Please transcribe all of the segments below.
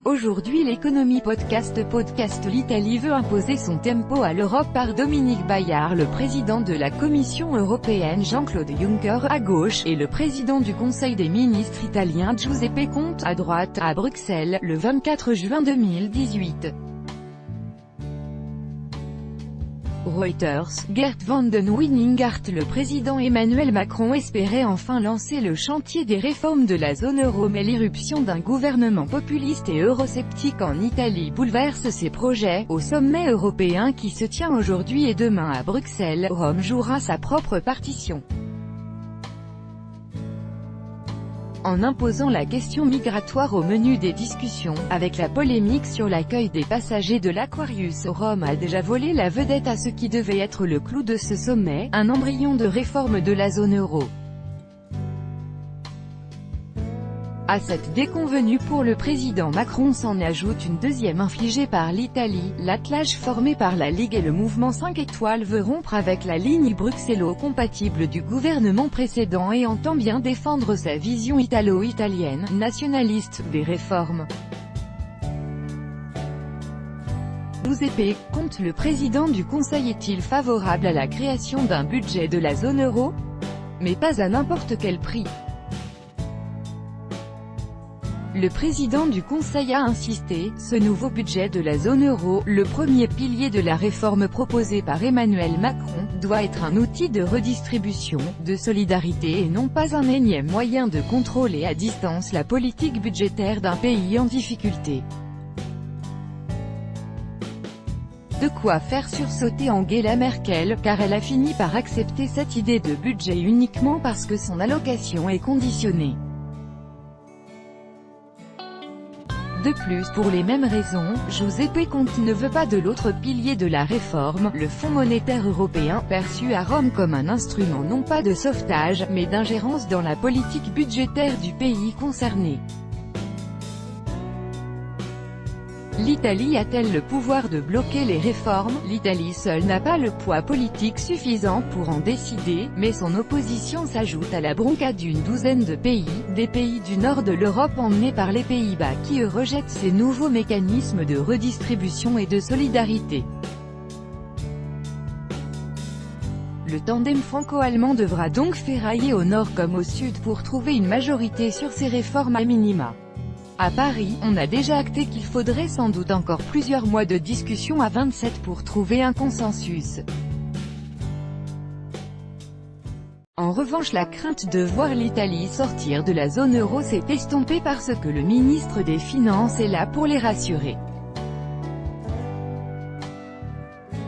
Aujourd'hui l'économie podcast l'Italie veut imposer son tempo à l'Europe par Dominique Bayard, le président de la Commission européenne Jean-Claude Juncker à gauche, et le président du Conseil des ministres italien Giuseppe Conte à droite, à Bruxelles, le 24 juin 2018. Reuters, Geert Vanden Winninghart. Le président Emmanuel Macron espérait enfin lancer le chantier des réformes de la zone euro, mais l'irruption d'un gouvernement populiste et eurosceptique en Italie bouleverse ses projets. Au sommet européen qui se tient aujourd'hui et demain à Bruxelles, Rome jouera sa propre partition. En imposant la question migratoire au menu des discussions, avec la polémique sur l'accueil des passagers de l'Aquarius, Rome a déjà volé la vedette à ce qui devait être le clou de ce sommet, un embryon de réforme de la zone euro. À cette déconvenue pour le président Macron s'en ajoute une deuxième infligée par l'Italie. L'attelage formé par la Ligue et le mouvement 5 étoiles veut rompre avec la ligne bruxello-compatible du gouvernement précédent et entend bien défendre sa vision italo-italienne, nationaliste, des réformes. Giuseppe Conte, le président du Conseil, est-il favorable à la création d'un budget de la zone euro? Mais pas à n'importe quel prix. Le président du Conseil a insisté, ce nouveau budget de la zone euro, le premier pilier de la réforme proposée par Emmanuel Macron, doit être un outil de redistribution, de solidarité et non pas un énième moyen de contrôler à distance la politique budgétaire d'un pays en difficulté. De quoi faire sursauter Angela Merkel, car elle a fini par accepter cette idée de budget uniquement parce que son allocation est conditionnée. De plus, pour les mêmes raisons, Giuseppe Conte ne veut pas de l'autre pilier de la réforme, le Fonds monétaire européen, perçu à Rome comme un instrument non pas de sauvetage, mais d'ingérence dans la politique budgétaire du pays concerné. L'Italie a-t-elle le pouvoir de bloquer les réformes? L'Italie seule n'a pas le poids politique suffisant pour en décider, mais son opposition s'ajoute à la bronca d'une douzaine de pays, des pays du nord de l'Europe emmenés par les Pays-Bas qui eux rejettent ces nouveaux mécanismes de redistribution et de solidarité. Le tandem franco-allemand devra donc ferrailler au nord comme au sud pour trouver une majorité sur ces réformes à minima. À Paris, on a déjà acté qu'il faudrait sans doute encore plusieurs mois de discussion à 27 pour trouver un consensus. En revanche, la crainte de voir l'Italie sortir de la zone euro s'est estompée parce que le ministre des Finances est là pour les rassurer.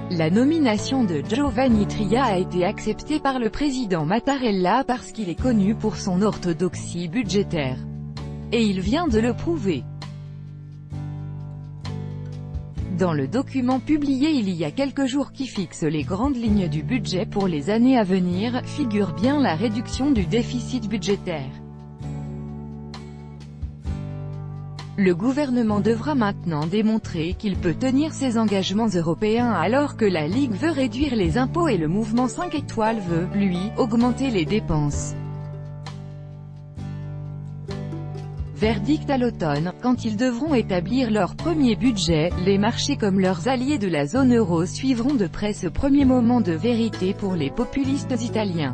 La nomination de Giovanni Tria a été acceptée par le président Mattarella parce qu'il est connu pour son orthodoxie budgétaire. Et il vient de le prouver. Dans le document publié il y a quelques jours qui fixe les grandes lignes du budget pour les années à venir, figure bien la réduction du déficit budgétaire. Le gouvernement devra maintenant démontrer qu'il peut tenir ses engagements européens alors que la Ligue veut réduire les impôts et le mouvement 5 étoiles veut, lui, augmenter les dépenses. Verdict à l'automne, quand ils devront établir leur premier budget, les marchés comme leurs alliés de la zone euro suivront de près ce premier moment de vérité pour les populistes italiens.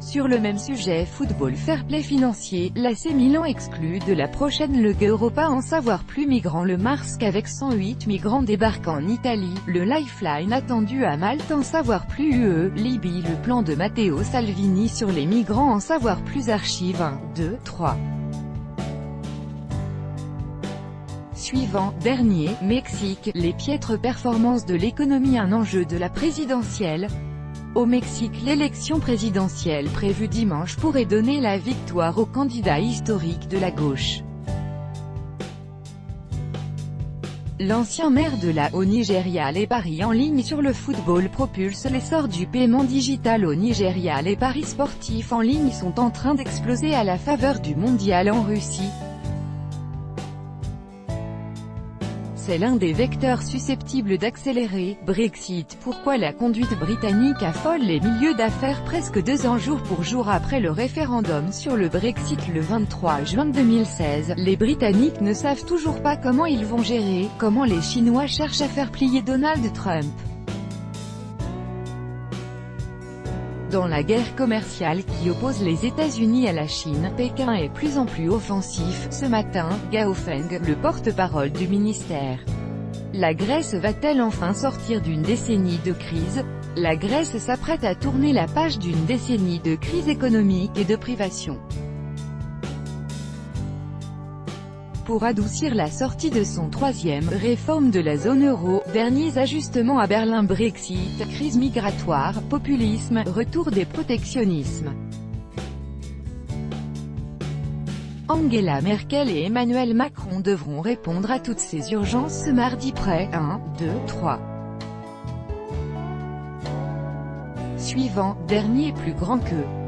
Sur le même sujet football fair play financier, l'AC Milan exclut de la prochaine Ligue Europa en savoir plus migrants le Marsk avec 108 migrants débarquant en Italie, le Lifeline attendu à Malte en savoir plus UE, Libye le plan de Matteo Salvini sur les migrants en savoir plus archive 1, 2, 3. Suivant, dernier, Mexique, les piètres performances de l'économie un enjeu de la présidentielle. Au Mexique, l'élection présidentielle prévue dimanche pourrait donner la victoire au candidat historique de la gauche. L'ancien maire de au Nigeria. Les paris en ligne sur le football propulsent l'essor du paiement digital au Nigeria. Les paris sportifs en ligne sont en train d'exploser à la faveur du mondial en Russie. C'est l'un des vecteurs susceptibles d'accélérer Brexit. Pourquoi la conduite britannique affole les milieux d'affaires presque 2 ans jour pour jour après le référendum sur le Brexit le 23 juin 2016, les Britanniques ne savent toujours pas comment ils vont gérer, comment les Chinois cherchent à faire plier Donald Trump. Dans la guerre commerciale qui oppose les États-Unis à la Chine, Pékin est plus en plus offensif. Ce matin, Gao Feng, le porte-parole du ministère. La Grèce va-t-elle enfin sortir d'une décennie de crise? La Grèce s'apprête à tourner la page d'une décennie de crise économique et de privation. Pour adoucir la sortie de son 3e réforme de la zone euro, derniers ajustements à Berlin, Brexit, crise migratoire, populisme, retour des protectionnismes. Angela Merkel et Emmanuel Macron devront répondre à toutes ces urgences ce mardi près 1, 2, 3. Suivant, dernier plus grand que